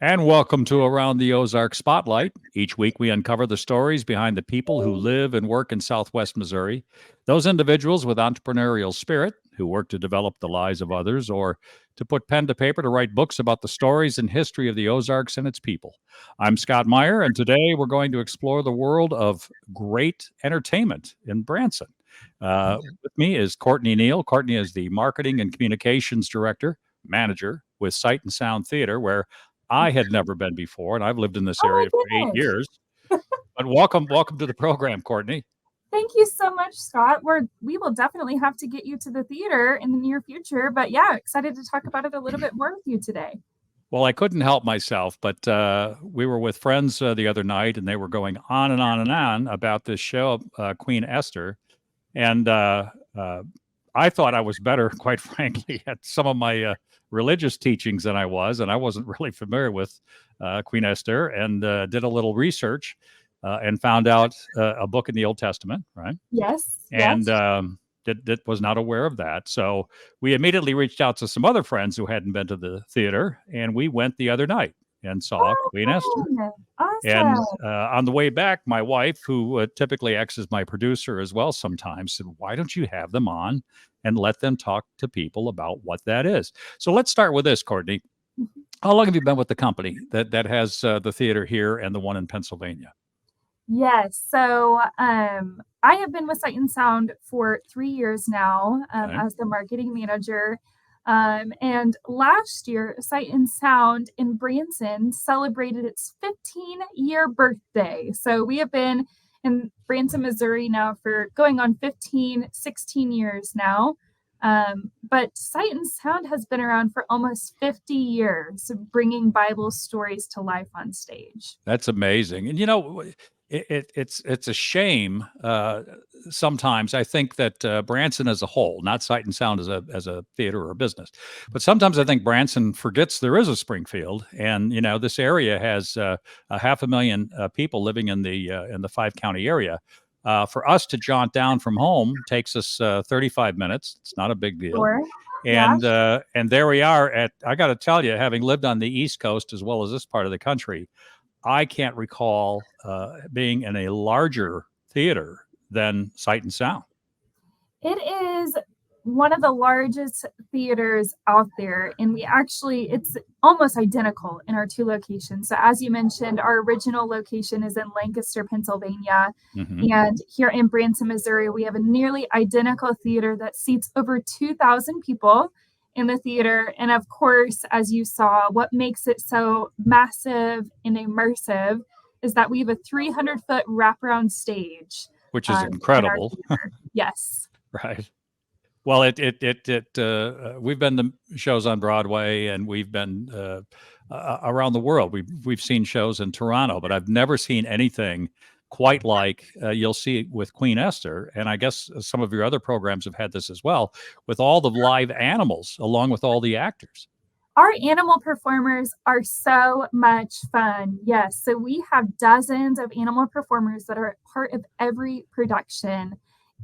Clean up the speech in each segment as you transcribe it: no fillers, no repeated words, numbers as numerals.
And welcome to Around the Ozark Spotlight. Each week we uncover the stories behind the people who live and work in Southwest Missouri, those individuals with entrepreneurial spirit who work to develop the lives of others or to put pen to paper to write books about the stories and history of the Ozarks and its people. I'm Scott Meier, and today we're going to explore the world of great entertainment in Branson. With me is Kortney Neal. Kortney is the Marketing and Communications Director, Manager with Sight and Sound Theater, where I had never been before, and I've lived in this Oh area for my 8 goodness. years. But welcome to the program, Kortney. Thank you so much, Scott. We will definitely have to get you to the theater in the near future. But yeah, excited to talk about it a little bit more with you today. Well, I couldn't help myself, but we were with friends the other night, and they were going on and on and on about this show, Queen Esther. And I thought I was better, quite frankly, at some of my religious teachings than I was, and I wasn't really familiar with Queen Esther, and did a little research and found out a book in the Old Testament, right? Yes, And yes. that was not aware of that. So we immediately reached out to some other friends who hadn't been to the theater, and we went the other night and saw Oh, Queen Esther. fun. And Awesome. on the way back, my wife, who typically acts as my producer as well sometimes, said, "Why don't you have them on and let them talk to people about what that is?" So let's start with this, Courtney. How long have you been with the company that has the theater here and the one in Pennsylvania? Yes. I have been with Sight and Sound for 3 years now Okay. as the marketing manager. And last year, Sight and Sound in Branson celebrated its 15-year birthday. So we have been in Branson, Missouri now for going on 15, 16 years now. But Sight and Sound has been around for almost 50 years, bringing Bible stories to life on stage. That's amazing. And it's a shame. Sometimes I think that Branson as a whole, not Sight and Sound as a theater or a business, but sometimes I think Branson forgets there is a Springfield, and this area has a 500,000 people living in the 5 county area. For us to jaunt down from home takes us 35 minutes. It's not a big deal. Sure. Yeah. And there we are at. I got to tell you, having lived on the East Coast as well as this part of the country, I can't recall being in a larger theater than Sight and Sound. It is one of the largest theaters out there, and it's almost identical in our two locations. So, as you mentioned, our original location is in Lancaster, Pennsylvania, Hmm. and here in Branson, Missouri, we have a nearly identical theater that seats over 2,000 people in the theater. And of course, as you saw, what makes it so massive and immersive is that we have a 300-foot wraparound stage Which is in our incredible, theater. Yes. right? Well, we've been to shows on Broadway, and we've been around the world. We've seen shows in Toronto, but I've never seen anything quite like you'll see with Queen Esther. And I guess some of your other programs have had this as well, with all the live animals along with all the actors. Our animal performers are so much fun. Yes. So we have dozens of animal performers that are part of every production.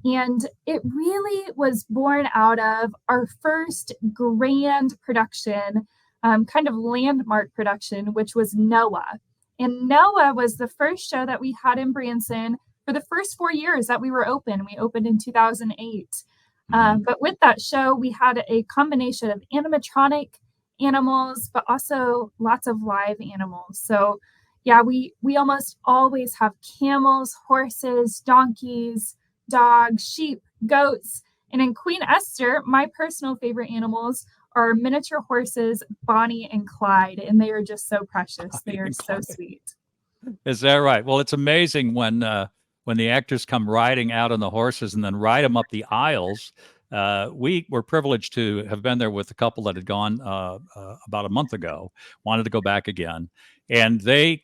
And it really was born out of our first grand production, kind of landmark production, which was Noah. And Noah was the first show that we had in Branson for the first 4 years that we were open. We opened in 2008. Mhm. But with that show, we had a combination of animatronic animals, but also lots of live animals. So, yeah, we almost always have camels, horses, donkeys, dogs, sheep, goats. And in Queen Esther, my personal favorite animals are miniature horses, Bonnie and Clyde, and they are just so precious. They are so sweet. Is that right? Well, it's amazing when the actors come riding out on the horses and then ride them up the aisles. We were privileged to have been there with a couple that had gone about a month ago, wanted to go back again. And they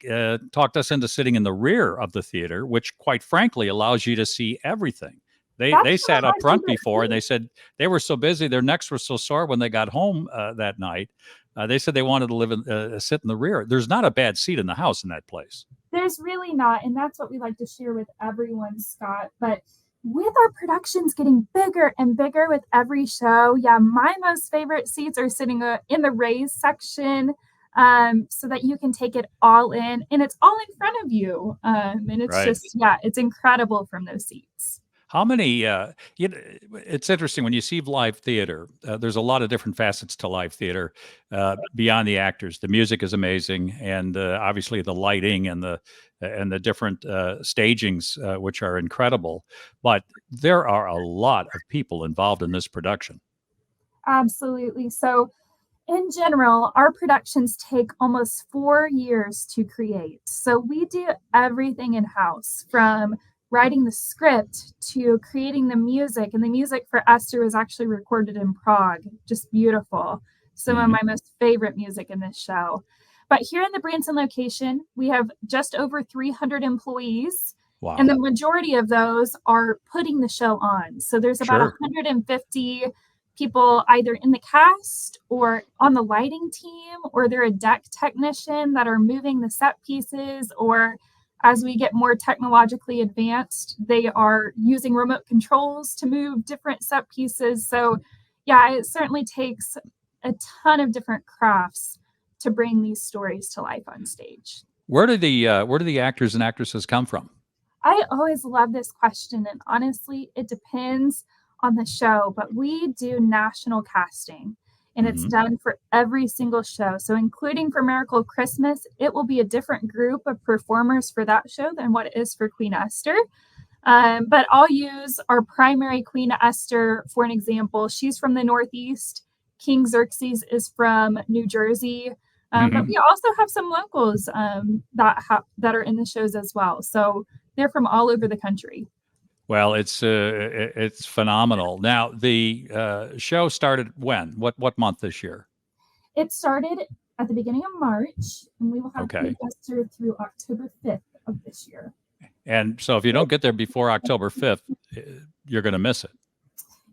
talked us into sitting in the rear of the theater, which, quite frankly, allows you to see everything. They That's one sat of my up front favorite before, and they things. said they were so busy, their necks were so sore when they got home that night. They said they wanted to sit in the rear. There's not a bad seat in the house in that place. There's really not, and that's what we like to share with everyone, Scott. But with our productions getting bigger and bigger with every show, yeah, my most favorite seats are sitting in the raised section. so that you can take it all in, and it's all in front of you. And it's Right. just, yeah, it's incredible from those seats. How many, it's interesting when you see live theater, there's a lot of different facets to live theater beyond the actors. The music is amazing, and obviously the lighting and the different stagings, which are incredible. But there are a lot of people involved in this production. Absolutely. So, in general, our productions take almost 4 years to create. So we do everything in house from writing the script to creating the music. And the music for Esther was actually recorded in Prague. Just beautiful. Some of Hmm. my most favorite music in this show. But here in the Branson location, we have just over 300 employees. And Wow. the majority of those are putting the show on. So there's about Sure. 150 people either in the cast or on the lighting team, or they're a deck technician that are moving the set pieces, or as we get more technologically advanced, they are using remote controls to move different set pieces. So, yeah, it certainly takes a ton of different crafts to bring these stories to life on stage. Where do the actors and actresses come from? I always love this question, and honestly, it depends on the show, but we do national casting and it's Hmm. done for every single show. So, including for Miracle Christmas, it will be a different group of performers for that show than what it is for Queen Esther. But I'll use our primary Queen Esther for an example. She's from the Northeast. King Xerxes is from New Jersey. But Hmm. we also have some locals that are in the shows as well. So they're from all over the country. Well, it's phenomenal. Now, the show started when? What month this year? It started at the beginning of March, and we will have Queen Okay. Esther through October 5th of this year. And so if you don't get there before October 5th, uh, you're going to miss it.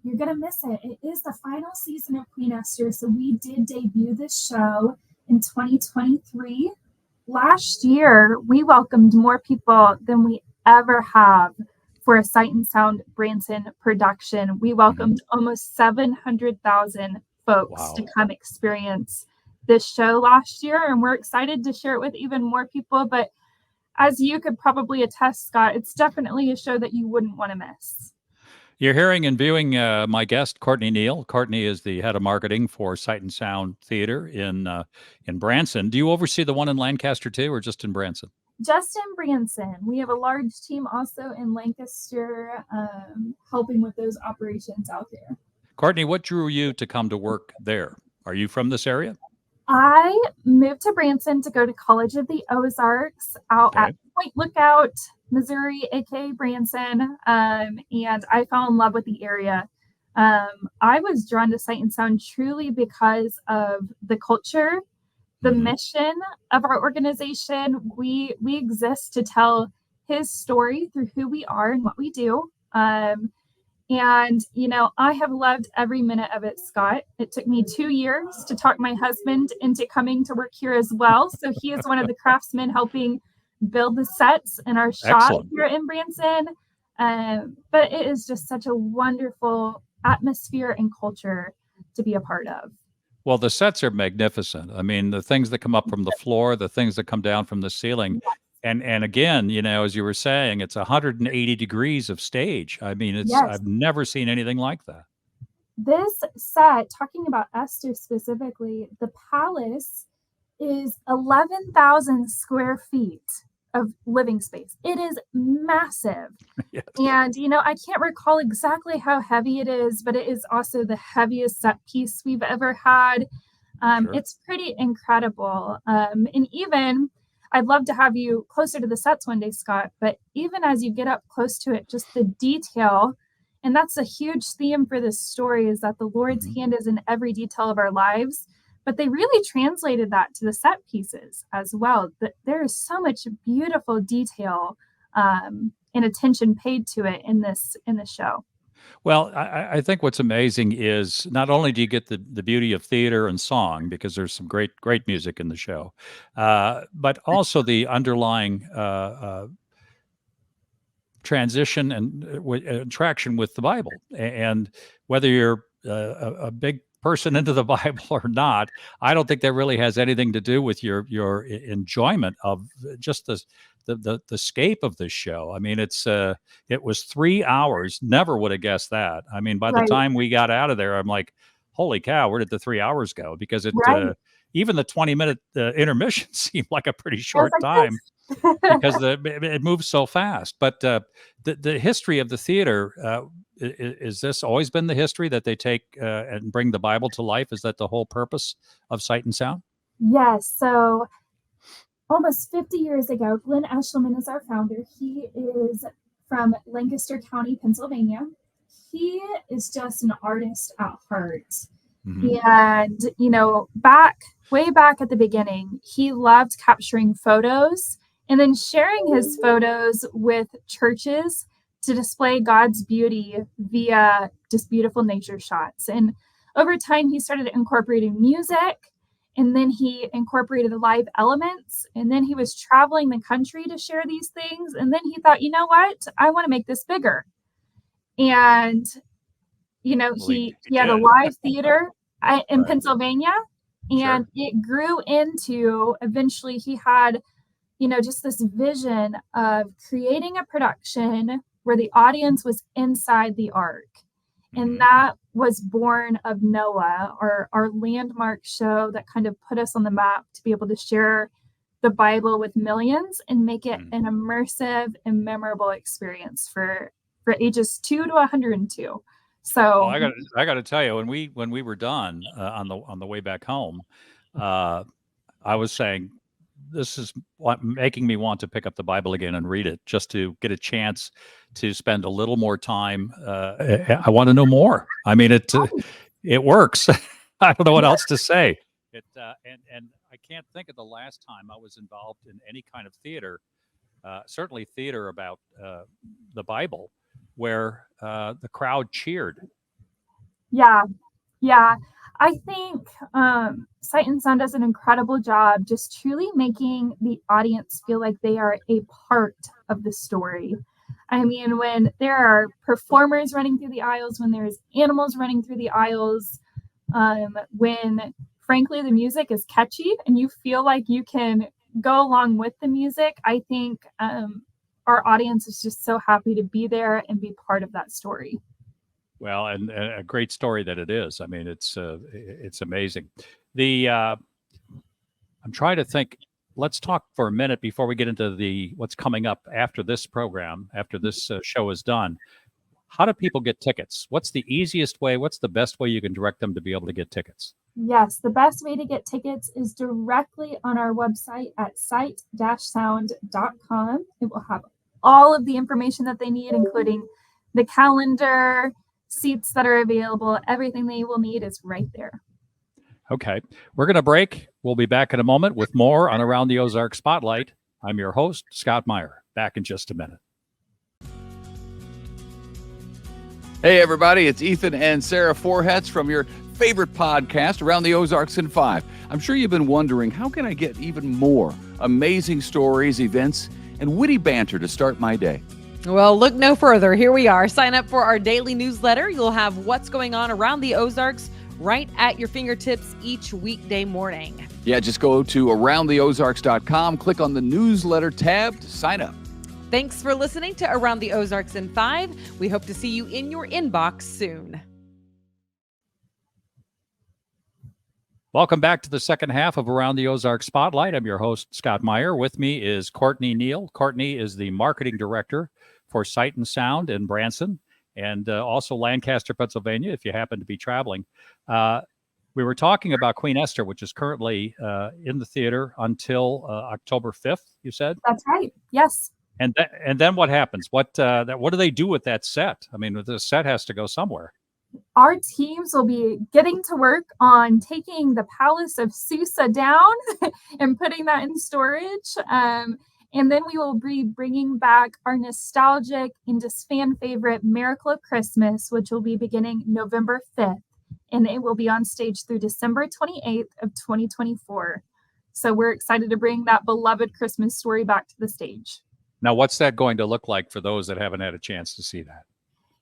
You're going to miss it. It is the final season of Queen Esther. So we did debut this show in 2023. Last year, we welcomed more people than we ever have for a Sight and Sound Branson production. We Mhm. welcomed almost 700,000 folks to Wow. come experience this show last year, and we're excited to share it with even more people. But as you could probably attest, Scott, it's definitely a show that you wouldn't want to miss. You're hearing and viewing my guest, Kortney Neal. Kortney is the head of marketing for Sight and Sound Theater in Branson. Do you oversee the one in Lancaster too, or just in Branson? Just in Branson, we have a large team also in Lancaster, helping with those operations out there. Kortney, what drew you to come to work there? Are you from this area? I moved to Branson to go to College of the Ozarks out at Okay. Point Lookout, Missouri, aka Branson, and I fell in love with the area. I was drawn to Sight and Sound truly because of the culture, the Hmm. mission of our organization. We exist to tell his story through who we are and what we do. And, I have loved every minute of it, Scott. It took me 2 years to talk my husband into coming to work here as well. So he is one of the craftsmen helping build the sets in our shop Excellent. here in Branson. But it is just such a wonderful atmosphere and culture to be a part of. Well, the sets are magnificent. I mean, the things that come up from the floor, the things that come down from the ceiling. And again, as you were saying, it's 180 degrees of stage. I mean, Yes. I've never seen anything like that. This set, talking about Esther specifically, the palace is 11,000 square feet of living space. It is massive. Yes. And, I can't recall exactly how heavy it is, but it is also the heaviest set piece we've ever had. Sure. It's pretty incredible. And even I'd love to have you closer to the sets one day, Scott, but even as you get up close to it, just the detail, and that's a huge theme for this story, is that the Lord's Mhm. hand is in every detail of our lives. But they really translated that to the set pieces as well. There is so much beautiful detail and attention paid to it in this show. Well, I think what's amazing is not only do you get the beauty of theater and song because there's some great music in the show, but also the underlying transition and traction with the Bible. And whether you're a big person into the Bible or not, I don't think that really has anything to do with your enjoyment of just the scape of this show. I mean, it was 3 hours. Never would have guessed that. I mean, by the Right, time we got out of there, I'm like, holy cow, where did the 3 hours go? Because right. even the 20-minute intermission seemed like a pretty I was short time like because this. it moves so fast. But the history of the theater, is this always been the history that they take and bring the Bible to life? Is that the whole purpose of Sight and Sound? Yes. So almost 50 years ago, Glenn Eshelman is our founder. He is from Lancaster County, Pennsylvania. He is just an artist at heart. Mm-hmm. And, way back at the beginning, he loved capturing photos and then sharing his photos with churches to display God's beauty via just beautiful nature shots. And over time, he started incorporating music, and then he incorporated live elements, and then he was traveling the country to share these things. And then he thought, you know what? I want to make this bigger. And Well, he had a did. live theater in Right. Pennsylvania, and it grew into, eventually he had, just this vision of creating a production where the audience was inside the ark. Mm-hmm. And that was born of Noah, our landmark show that kind of put us on the map to be able to share the Bible with millions and make it an immersive and memorable experience for ages 2 to 102. So Well, I got to tell you, when we were done on the way back home, I was saying, this is making me want to pick up the Bible again and read it, just to get a chance to spend a little more time. I want to know more. I mean, it works. I don't know what else to say. And I can't think of the last time I was involved in any kind of theater, certainly theater about the Bible, where the crowd cheered. yeah, I think Sight and Sound does an incredible job just truly making the audience feel like they are a part of the story. I mean, when there are performers running through the aisles, when there's animals running through the aisles, when frankly the music is catchy and you feel like you can go along with the music, I think our audience is just so happy to be there and be part of that story. Well, and a great story that it is. I mean, it's amazing. I'm trying to think. Let's talk for a minute before we get into what's coming up after this program, after this show is done. How do people get tickets? What's the easiest way? What's the best way you can direct them to be able to get tickets? Yes, the best way to get tickets is directly on our website at sight-sound.com. It will have all of the information that they need, including the calendar, seats that are available. Everything they will need is right there. Okay. We're going to break. We'll be back in a moment with more on Around the Ozark Spotlight. I'm your host, Scott Meier. Back in just a minute. Hey, everybody. It's Ethan and Sarah Forhetz from your favorite podcast, Around the Ozarks in 5. I'm sure you've been wondering, how can I get even more amazing stories, events, and witty banter to start my day? Well, look no further. Here we are. Sign up for our daily newsletter. You'll have what's going on around the Ozarks right at your fingertips each weekday morning. Yeah, just go to aroundtheozarks.com, click on the newsletter tab to sign up. Thanks for listening to Around the Ozarks in 5. We hope to see you in your inbox soon. Welcome back to the second half of Around the Ozark Spotlight. I'm your host, Scott Meier. With me is Kortney Neal. Kortney is the marketing director for Sight and Sound in Branson and also Lancaster, Pennsylvania, if you happen to be traveling. We were talking about Queen Esther, which is currently in the theater until October 5th, you said? That's right. Yes. And then what happens? What do they do with that set? I mean, the set has to go somewhere. Our teams will be getting to work on taking the Palace of Susa down and putting that in storage. And then we will be bringing back our nostalgic and just fan favorite Miracle of Christmas, which will be beginning November 5th. And it will be on stage through December 28th of 2024. So we're excited to bring that beloved Christmas story back to the stage. Now, what's that going to look like for those that haven't had a chance to see that?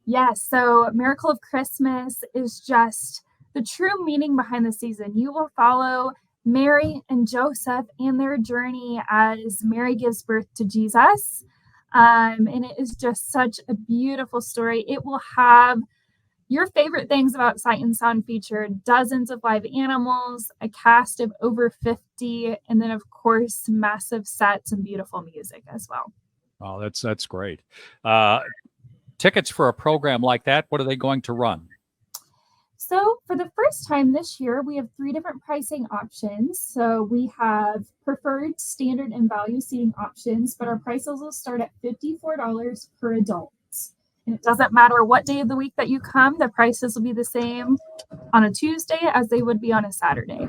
Yes, so Miracle of Christmas is just the true meaning behind the season. You will follow Mary and Joseph and their journey as Mary gives birth to Jesus. And it is just such a beautiful story. It will have your favorite things about Sight and Sound featured: dozens of live animals, a cast of over 50, and then, of course, massive sets and beautiful music as well. Oh, that's great. Tickets for a program like that, what are they going to run? So for the first time this year, we have 3 different pricing options. So we have preferred, standard, and value seating options, but our prices will start at $54 per adult. And it doesn't matter what day of the week that you come, the prices will be the same on a Tuesday as they would be on a Saturday.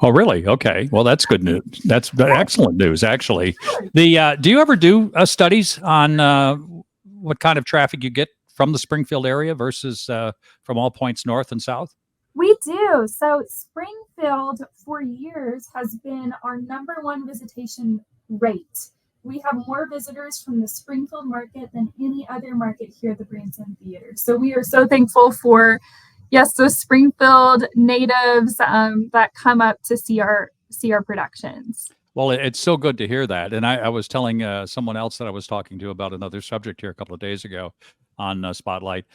Oh, really? Okay. Well, that's good news. That's excellent news, actually. Do you ever do studies on what kind of traffic you get from the Springfield area versus from all points north and south? We do. So Springfield for years has been our #1 visitation rate. We have more visitors from the Springfield market than any other market here at the Branson Theater. So we are so thankful for, yes, those Springfield natives that come up to see our productions. Well, it's so good to hear that. And I was telling someone else that I was talking to about another subject here a couple of days ago on Spotlight.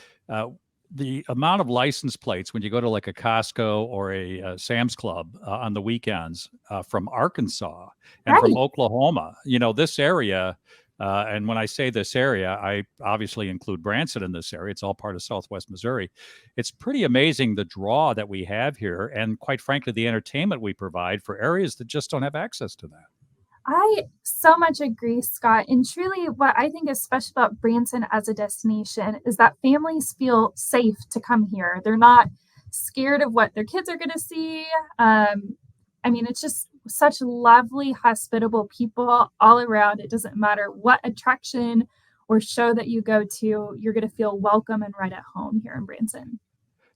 The amount of license plates when you go to like a Costco or a Sam's Club on the weekends from Arkansas and from Oklahoma, this area. And when I say this area, I obviously include Branson in this area. It's all part of Southwest Missouri. It's pretty amazing the draw that we have here. And quite frankly, the entertainment we provide for areas that just don't have access to that. I so much agree, Scott. And truly, what I think is special about Branson as a destination is that families feel safe to come here. They're not scared of what their kids are going to see. It's just such lovely, hospitable people all around. It doesn't matter what attraction or show that you go to, you're going to feel welcome and right at home here in Branson.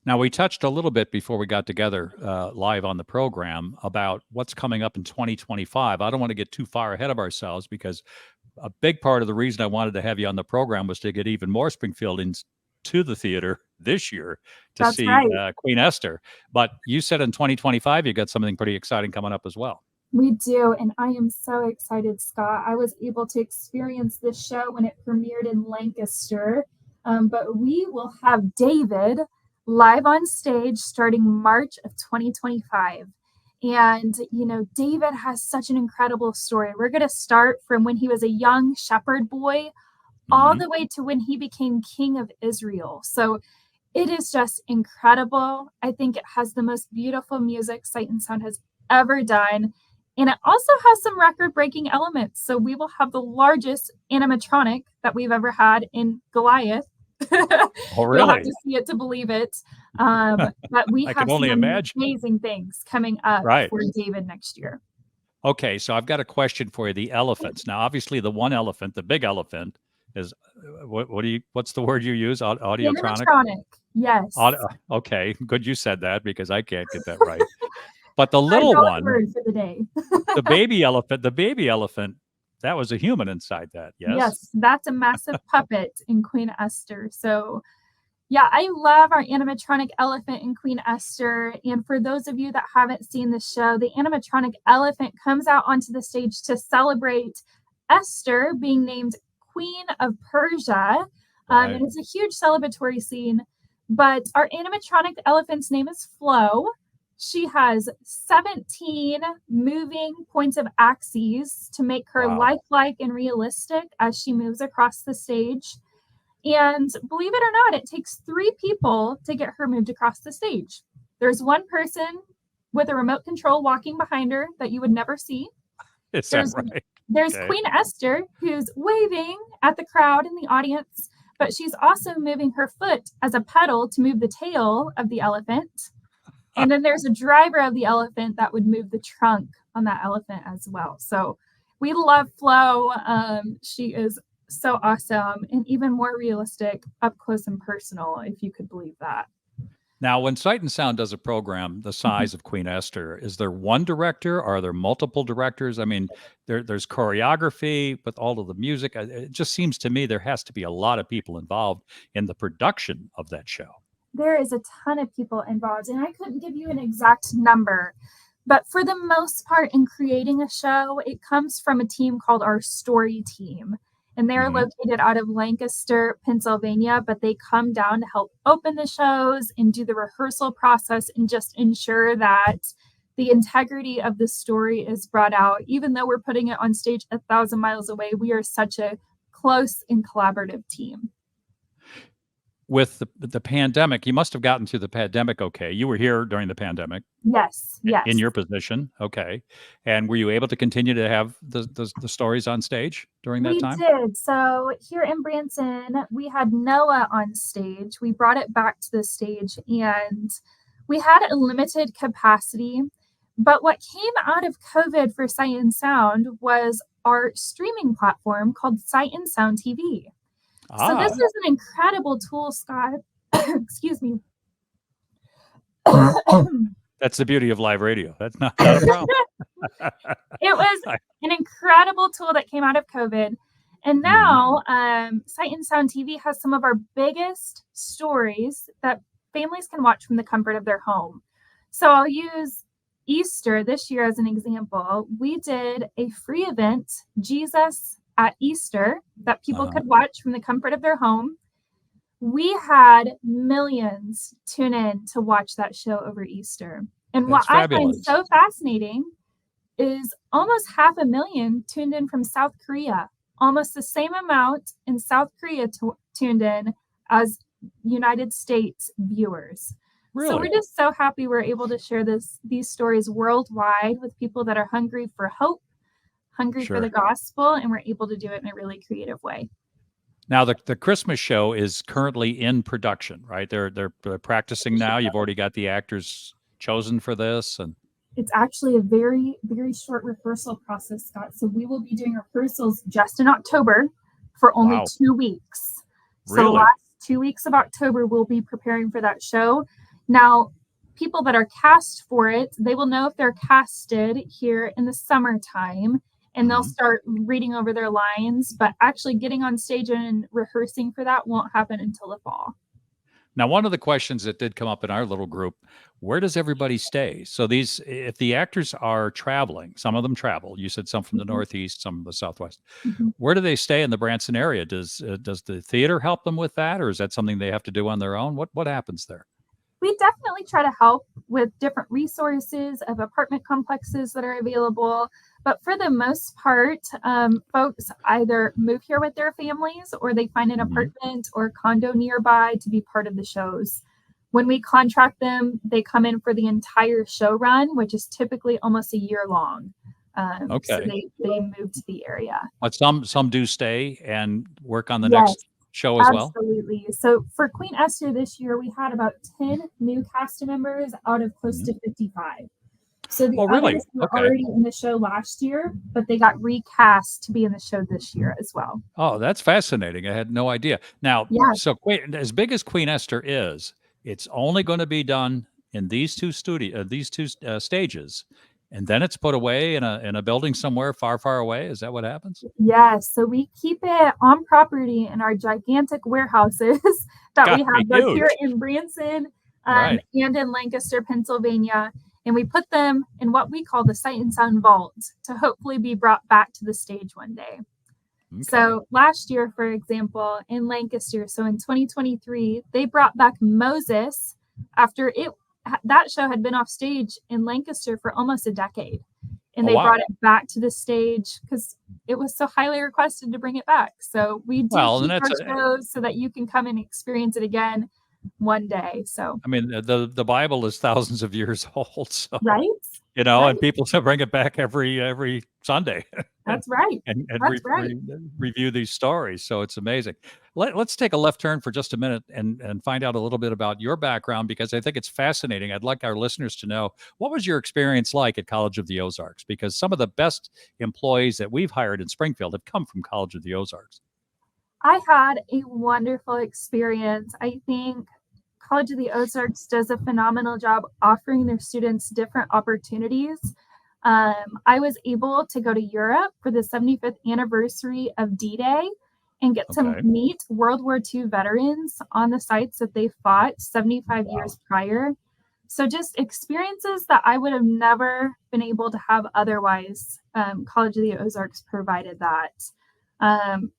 Now, we touched a little bit before we got together live on the program about what's coming up in 2025. I don't want to get too far ahead of ourselves because a big part of the reason I wanted to have you on the program was to get even more Springfieldings to the theater this year to see Queen Esther. But you said in 2025, you got something pretty exciting coming up as well. We do, and I am so excited, Scott. I was able to experience this show when it premiered in Lancaster, but we will have David live on stage starting March of 2025. And, David has such an incredible story. We're going to start from when he was a young shepherd boy all the way to when he became king of Israel. So it is just incredible. I think it has the most beautiful music Sight and Sound has ever done. And it also has some record-breaking elements. So we will have the largest animatronic that we've ever had in Goliath. Oh, really? You'll have to see it to believe it. But we have some amazing things coming up for David next year. Okay, so I've got a question for you. The elephants. Now, obviously, the one elephant, the big elephant, is what's the word you use? Audiotronic? Animatronic, yes. Okay, good you said that because I can't get that right. But the little one, word for the day. the baby elephant, that was a human inside that, yes? Yes, that's a massive puppet in Queen Esther. So, yeah, I love our animatronic elephant in Queen Esther. And for those of you that haven't seen the show, the animatronic elephant comes out onto the stage to celebrate Esther being named Queen of Persia. And it's a huge celebratory scene. But our animatronic elephant's name is Flo. She has 17 moving points of axes to make her lifelike and realistic as she moves across the stage. And believe it or not, it takes 3 people to get her moved across the stage. There's one person with a remote control walking behind her that you would never see. Is that right? There's Queen Esther, who's waving at the crowd in the audience, but she's also moving her foot as a pedal to move the tail of the elephant. And then there's a driver of the elephant that would move the trunk on that elephant as well. So we love Flo. She is so awesome and even more realistic up close and personal, if you could believe that. Now, when Sight and Sound does a program the size of Queen Esther, is there one director? Are there multiple directors? I mean, there's choreography with all of the music. It just seems to me there has to be a lot of people involved in the production of that show. There is a ton of people involved, and I couldn't give you an exact number. But for the most part, in creating a show, it comes from a team called our story team. And they're Mhm. located out of Lancaster, Pennsylvania, but they come down to help open the shows and do the rehearsal process and just ensure that the integrity of the story is brought out. Even though we're putting it on stage 1,000 miles away, we are such a close and collaborative team. With the pandemic, you must have gotten through the pandemic okay. You were here during the pandemic Yes, in yes. your position, okay. And were you able to continue to have the stories on stage during that We time? did. So here in Branson, we had Noah on stage. We brought it back to the stage and we had a limited capacity. But what came out of COVID for Sight and Sound was our streaming platform called Sight and Sound TV. So this is an incredible tool, Scott. Excuse me. That's the beauty of live radio. That's not a problem. It was an incredible tool that came out of COVID. And now Sight and Sound TV has some of our biggest stories that families can watch from the comfort of their home. So I'll use Easter this year as an example. We did a free event, Jesus at Easter, that people could watch from the comfort of their home. We had millions tune in to watch that show over Easter. And That's what I find fabulous. so fascinating is almost 500,000 tuned in from South Korea. Almost the same amount in South Korea tuned in as United States viewers. Really? So we're just so happy we're able to share these stories worldwide with people that are hungry for hope, hungry for the gospel, and we're able to do it in a really creative way. Now the Christmas show is currently in production, right? They're practicing now. You've already got the actors chosen for this, and it's actually a very, very short rehearsal process, Scott. So we will be doing rehearsals just in October for only 2 weeks. So the last 2 weeks of October, we'll be preparing for that show. Now, people that are cast for it, they will know if they're casted here in the summertime, and they'll start reading over their lines. But actually getting on stage and rehearsing for that won't happen until the fall. Now, one of the questions that did come up in our little group, where does everybody stay? So if the actors are traveling, some of them travel, you said some from the Northeast, some from the Southwest, where do they stay in the Branson area? Does the theater help them with that, or is that something they have to do on their own? What happens there? We definitely try to help with different resources of apartment complexes that are available. But for the most part, folks either move here with their families or they find an apartment or condo nearby to be part of the shows. When we contract them, they come in for the entire show run, which is typically almost a year long. So they move to the area. But some do stay and work on the next show as well? Absolutely. So for Queen Esther this year, we had about 10 new cast members out of close to 55. So the others were already in the show last year, but they got recast to be in the show this year as well. Oh, that's fascinating. I had no idea. Now, so as big as Queen Esther is, it's only going to be done in these two stages. And then it's put away in a building somewhere far, far away. Is that what happens? Yes. So we keep it on property in our gigantic warehouses that we have both here in Branson and in Lancaster, Pennsylvania. And we put them in what we call the Sight and Sound Vault to hopefully be brought back to the stage one day. So last year, for example, in Lancaster, so in 2023, they brought back Moses after that show had been off stage in Lancaster for almost a decade. And they brought it back to the stage because it was so highly requested to bring it back. So we do keep our shows so that you can come and experience it again one day. So I mean, the Bible is thousands of years old. So, right. And people bring it back every Sunday. That's right. And That's right. Review these stories. So it's amazing. Let's take a left turn for just a minute and find out a little bit about your background, because I think it's fascinating. I'd like our listeners to know, what was your experience like at College of the Ozarks? Because some of the best employees that we've hired in Springfield have come from College of the Ozarks. I had a wonderful experience. I think College of the Ozarks does a phenomenal job offering their students different opportunities. I was able to go to Europe for the 75th anniversary of D-Day, and get to Okay. meet World War II veterans on the sites that they fought 75 Wow. years prior. So just experiences that I would have never been able to have otherwise. College of the Ozarks provided that.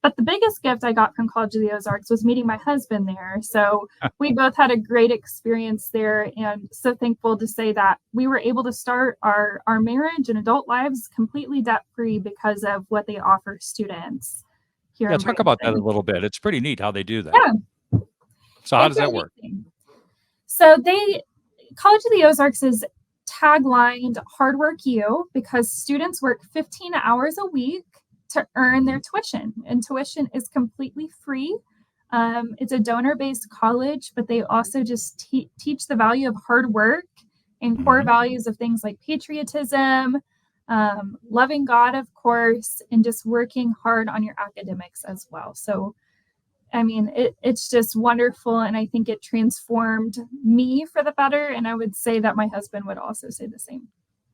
But the biggest gift I got from College of the Ozarks was meeting my husband there. So we both had a great experience there, and so thankful to say that we were able to start our marriage and adult lives completely debt-free because of what they offer students here Yeah, in talk about that a Branson. little bit. It's pretty neat how they do that. Yeah, So how it's does that really work? neat. So College of the Ozarks is taglined "Hard Work You" because students work 15 hours a week to earn their tuition, and tuition is completely free. It's a donor-based college, but they also just teach the value of hard work and core Mhm. values of things like patriotism, loving God, of course, and just working hard on your academics as well. So, I mean, it's just wonderful, and I think it transformed me for the better, and I would say that my husband would also say the same.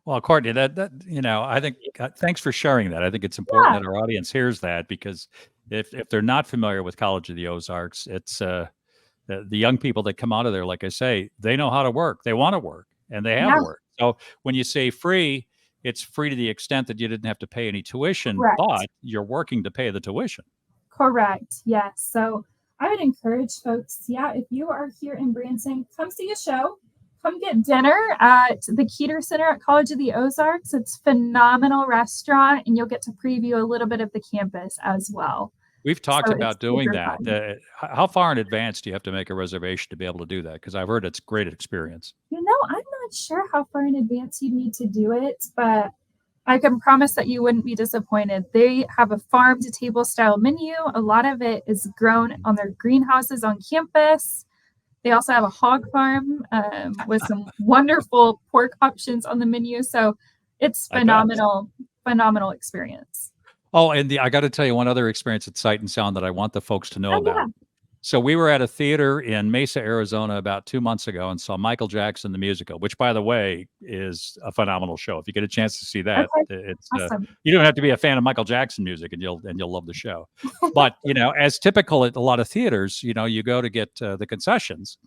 Well, Courtney, I think thanks for sharing that. I think it's important Yeah, that our audience hears that because if they're not familiar with College of the Ozarks, it's the young people that come out of there, like I say, they know how to work, they want to work, and they have yeah, worked. So when you say free, it's free to the extent that you didn't have to pay any tuition, correct. but you're working to pay the tuition. Correct. Yes. So I would encourage folks, yeah, if you are here in Branson, come see a show. Come get dinner at the Keeter Center at College of the Ozarks. It's a phenomenal restaurant, and you'll get to preview a little bit of the campus as well. We've talked So it's about doing super that. fun. How far in advance do you have to make a reservation to be able to do that? Because I've heard it's a great experience. I'm not sure how far in advance you need to do it, but I can promise that you wouldn't be disappointed. They have a farm to table style menu. A lot of it is grown on their greenhouses on campus. They also have a hog farm with some wonderful pork options on the menu. So it's I bet. phenomenal experience. Oh, and I got to tell you one other experience at Sight and Sound that I want the folks to know Oh, yeah. about. So we were at a theater in Mesa, Arizona about 2 months ago and saw Michael Jackson the musical, which by the way is a phenomenal show. If you get a chance to see that, Okay. it's Awesome. you don't have to be a fan of Michael Jackson music and you'll love the show. But, as typical at a lot of theaters, you go to get the concessions.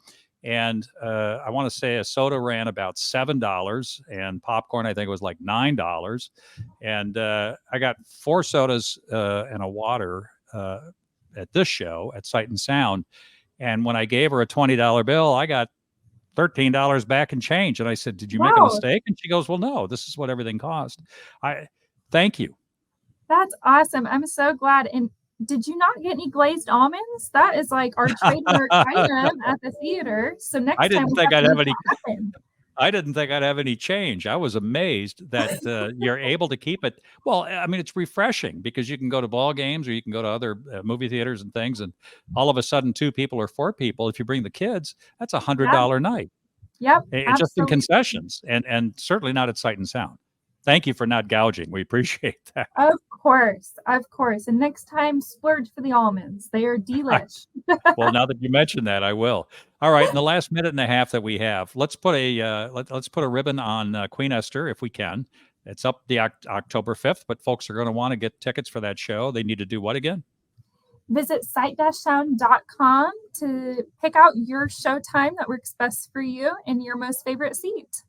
And I want to say a soda ran about $7 and popcorn, I think it was like $9. And I got 4 sodas and a water at this show at Sight and Sound. And when I gave her a $20 bill, I got $13 back in change. And I said, "Did you make a Wow. mistake?" And she goes, "Well, no, this is what everything cost." I Thank you. That's awesome. I'm so glad. And did you not get any glazed almonds? That is like our trademark item at the theater. So I next time didn't we think have I'd to have make any that happen. I didn't think I'd have any change. I was amazed that you're able to keep it. Well, I mean, it's refreshing because you can go to ball games or you can go to other movie theaters and things, and all of a sudden, 2 people or 4 people, if you bring the kids, that's a Yeah. $100 night, Yep. just in Absolutely. concessions, and certainly not at Sight and Sound. Thank you for not gouging. We appreciate that. Of course. Of course. And next time, splurge for the almonds. They are delish. Well, now that you mentioned that, I will. All right, in the last minute and a half that we have, let's put let's put a ribbon on Queen Esther if we can. It's up the October 5th, but folks are going to want to get tickets for that show. They need to do what again? Visit sight-sound.com to pick out your show time that works best for you and your most favorite seat.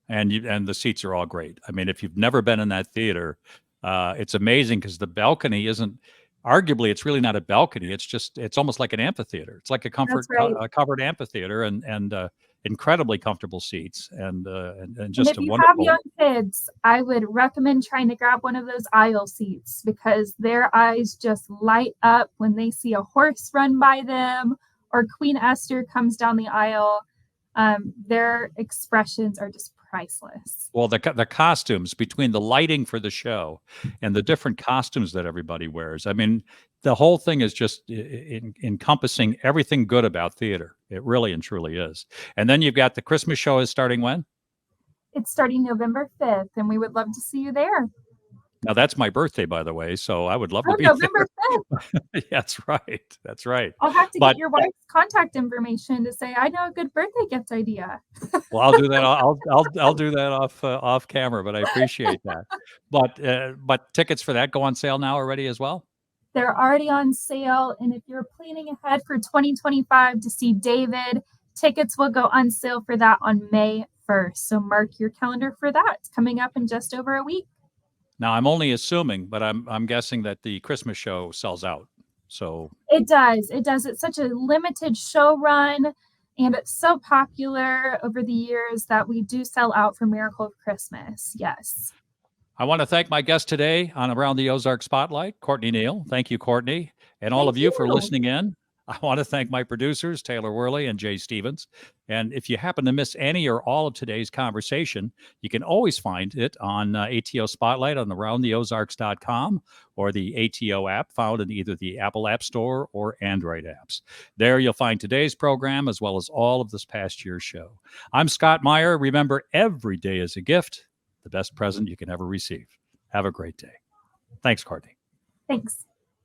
And the seats are all great. I mean, if you've never been in that theater, it's amazing because the balcony isn't. Arguably, it's really not a balcony. It's almost like an amphitheater. It's like a That's right. covered amphitheater, and incredibly comfortable seats, and And just if a you have wonderful. young kids, I would recommend trying to grab one of those aisle seats because their eyes just light up when they see a horse run by them or Queen Esther comes down the aisle. Their expressions are just priceless. Well, the costumes between the lighting for the show and the different costumes that everybody wears. I mean, the whole thing is just encompassing everything good about theater. It really and truly is. And then you've got the Christmas show is starting when? It's starting November 5th, and we would love to see you there. Now that's my birthday, by the way, so I would love to Oh, be November 5th. there. That's right. That's right. I'll have to But get your wife's contact information to say, I know a good birthday gift idea. well, I'll do that. I'll do that off camera, but I appreciate that. But tickets for that go on sale now already as well. They're already on sale. And if you're planning ahead for 2025 to see David, tickets will go on sale for that on May 1st. So mark your calendar for that. It's coming up in just over a week. Now, I'm only assuming, but I'm guessing that the Christmas show sells out. So It does. It does. It's such a limited show run, and it's so popular over the years that we do sell out for Miracle of Christmas. Yes. I want to thank my guest today on Around the Ozark Spotlight, Kortney Neal. Thank you, Kortney, and all Thank of you for you. listening in. I want to thank my producers, Taylor Worley and Jay Stevens. And if you happen to miss any or all of today's conversation, you can always find it on ATO Spotlight on aroundtheozarks.com or the ATO app found in either the Apple App Store or Android apps. There you'll find today's program as well as all of this past year's show. I'm Scott Meier. Remember, every day is a gift, the best present you can ever receive. Have a great day. Thanks, Kortney. Thanks.